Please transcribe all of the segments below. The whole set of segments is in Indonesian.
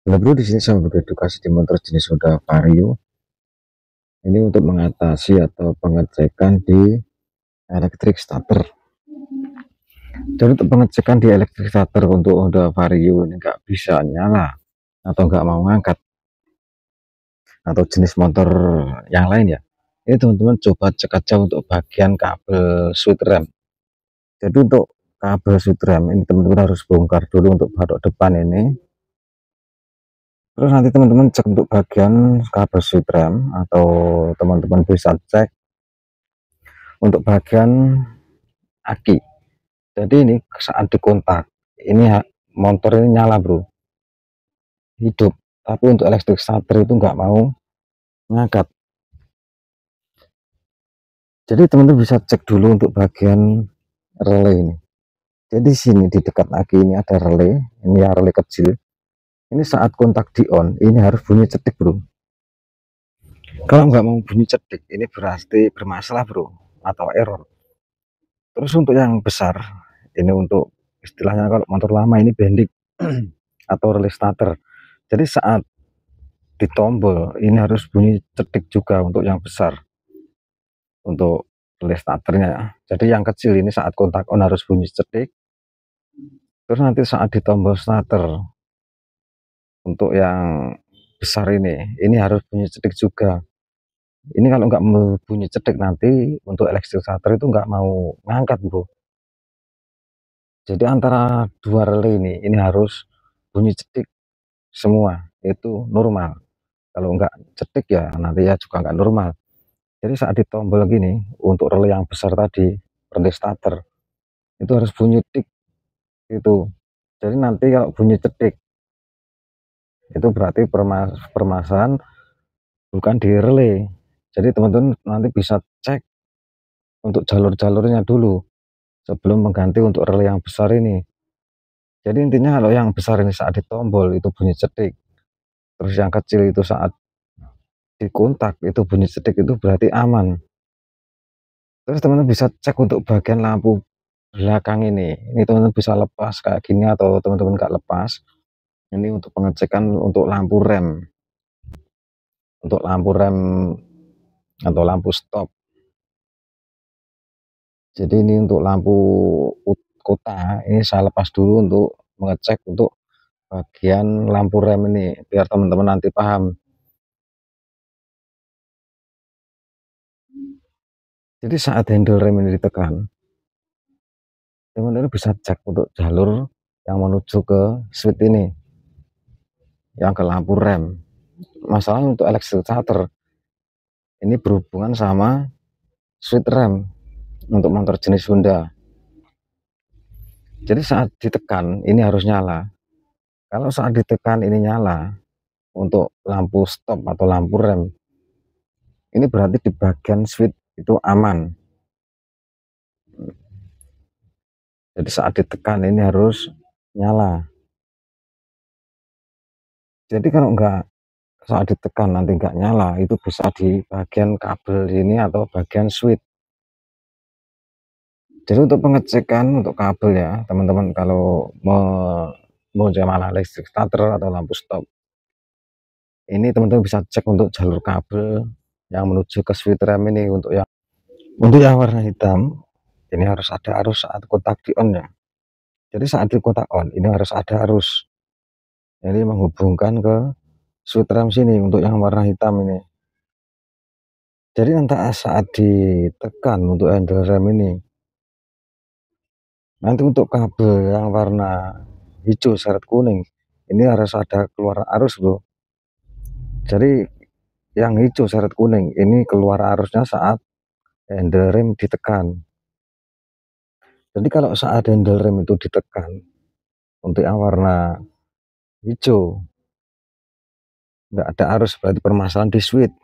Nah, bro, di sini saya beredukasi di motor jenis Honda Vario. Ini untuk mengatasi atau pengecekan di electric starter. Jadi untuk pengecekan di electric starter untuk Honda Vario ini nggak bisa nyala atau nggak mau ngangkat, atau jenis motor yang lain ya. Ini teman-teman coba cek aja untuk bagian kabel switch rem. Jadi untuk kabel switch rem ini teman-teman harus bongkar dulu untuk batok depan ini. Terus nanti teman-teman cek untuk bagian kabel switch rem, atau teman-teman bisa cek untuk bagian aki. Jadi ini saat dikontak ini motor ini nyala bro, hidup, tapi untuk electric starter itu nggak mau ngangkat. Jadi teman-teman bisa cek dulu untuk bagian relay ini. Jadi sini di dekat aki ini ada relay, ini ya relay kecil. Ini saat kontak di on ini harus bunyi cetik bro. Kalau nggak mau bunyi cetik ini berarti bermasalah bro, atau error. Terus untuk yang besar ini, untuk istilahnya kalau motor lama ini bending atau relay starter. Jadi saat ditombol ini harus bunyi cetik juga untuk yang besar, untuk relay starternya ya. Jadi yang kecil ini saat kontak on harus bunyi cetik. Terus nanti saat ditombol starter untuk yang besar ini harus bunyi cetik juga. Ini kalau nggak bunyi cetik nanti untuk electric starter itu nggak mau ngangkat bro. Jadi antara dua relay ini harus bunyi cetik semua, itu normal. Kalau nggak cetik ya nanti ya juga nggak normal. Jadi saat ditombol gini untuk relay yang besar tadi, relay starter itu harus bunyi tik itu. Jadi nanti kalau bunyi cetik itu berarti permasalahan bukan di relay. Jadi teman-teman nanti bisa cek untuk jalur-jalurnya dulu sebelum mengganti untuk relay yang besar ini. Jadi intinya kalau yang besar ini saat ditombol itu bunyi cetik, terus yang kecil itu saat dikontak itu bunyi cetik, itu berarti aman. Terus teman-teman bisa cek untuk bagian lampu belakang ini teman-teman bisa lepas kayak gini, atau teman-teman nggak lepas. Ini untuk pengecekan untuk lampu rem, atau lampu stop. Jadi ini untuk lampu kota ini saya lepas dulu untuk mengecek untuk bagian lampu rem ini biar teman-teman nanti paham. Jadi saat handle rem ini ditekan, teman-teman bisa cek untuk jalur yang menuju ke switch ini, yang ke lampu rem. Masalah untuk electric starter ini berhubungan sama switch rem untuk motor jenis Honda. Jadi saat ditekan ini harus nyala. Kalau saat ditekan ini nyala untuk lampu stop atau lampu rem, ini berarti di bagian switch itu aman. Jadi saat ditekan ini harus nyala. Jadi kalau enggak, saat ditekan nanti enggak nyala, itu bisa di bagian kabel ini atau bagian switch. Jadi untuk pengecekan untuk kabel ya teman-teman, kalau mau nyala listrik starter atau lampu stop, ini teman-teman bisa cek untuk jalur kabel yang menuju ke switch rem ini. Untuk yang warna hitam ini harus ada arus saat kontak di on ya. Jadi saat di kontak on ini harus ada arus, ini menghubungkan ke switch rem sini untuk yang warna hitam ini. Jadi nanti saat ditekan untuk handle rem ini, nanti untuk kabel yang warna hijau seret kuning ini harus ada keluar arus bro. Jadi yang hijau seret kuning ini keluar arusnya saat handle rem ditekan. Jadi kalau saat handle rem itu ditekan untuk yang warna hijau nggak ada arus, berarti permasalahan di switch.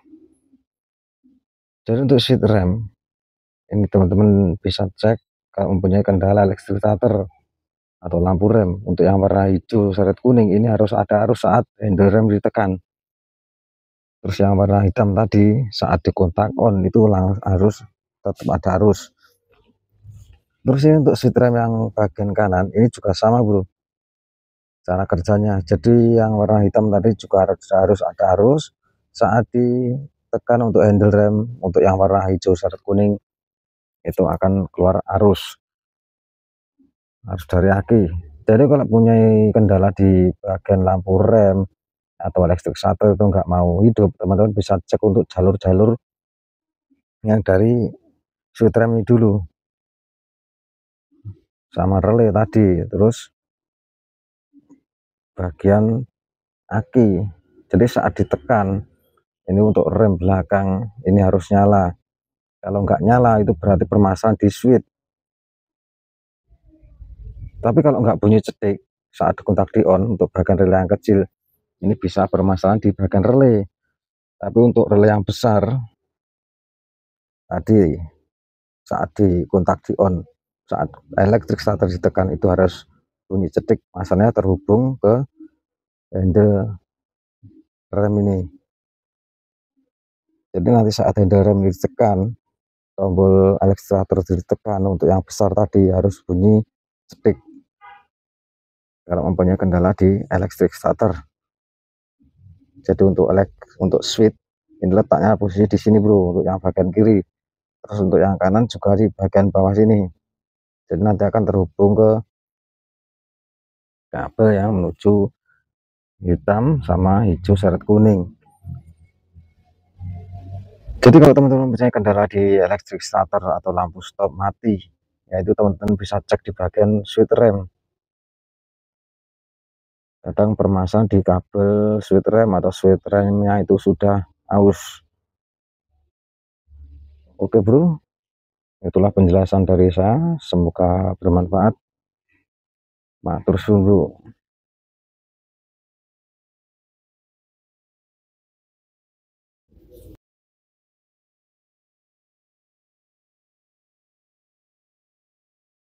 Jadi untuk switch rem ini teman-teman bisa cek kalau mempunyai kendala electric starter atau lampu rem. Untuk yang warna hijau seret kuning ini harus ada arus saat handle rem ditekan. Terus yang warna hitam tadi saat dikontak on itu harus tetap ada arus. Terus ini untuk switch rem yang bagian kanan ini juga sama bro. cara kerjanya. Jadi yang warna hitam tadi juga harus ada arus saat ditekan untuk handle rem. Untuk yang warna hijau seret kuning itu akan keluar arus dari aki. Jadi kalau punya kendala di bagian lampu rem atau electric starter itu nggak mau hidup, teman-teman bisa cek untuk jalur-jalur yang dari switch rem ini dulu sama relay tadi, terus bagian aki. Jadi saat ditekan ini untuk rem belakang ini harus nyala. Kalau nggak nyala itu berarti permasalahan di switch. Tapi kalau nggak bunyi cetik saat kontak di on untuk bagian relay yang kecil, ini bisa bermasalah di bagian relay. Tapi untuk relay yang besar tadi saat di kontak di on, saat elektrik starter ditekan itu harus bunyi cetik. Masalahnya terhubung ke handle rem ini. Jadi nanti saat handle rem ini ditekan, tombol elektrik starter ditekan untuk yang besar tadi harus bunyi cetik kalau mempunyai kendala di elektrik starter. Jadi untuk switch ini letaknya posisi di sini bro, untuk yang bagian kiri. Terus untuk yang kanan juga di bagian bawah sini. Jadi nanti akan terhubung ke kabel yang menuju hitam sama hijau seret kuning. Jadi kalau teman-teman punya kendala di elektrik starter atau lampu stop mati, yaitu teman-teman bisa cek di bagian switch rem. Kadang permasalahan di kabel switch rem atau switch remnya itu sudah aus. Oke bro, itulah penjelasan dari saya, semoga bermanfaat. Matur suwun bro.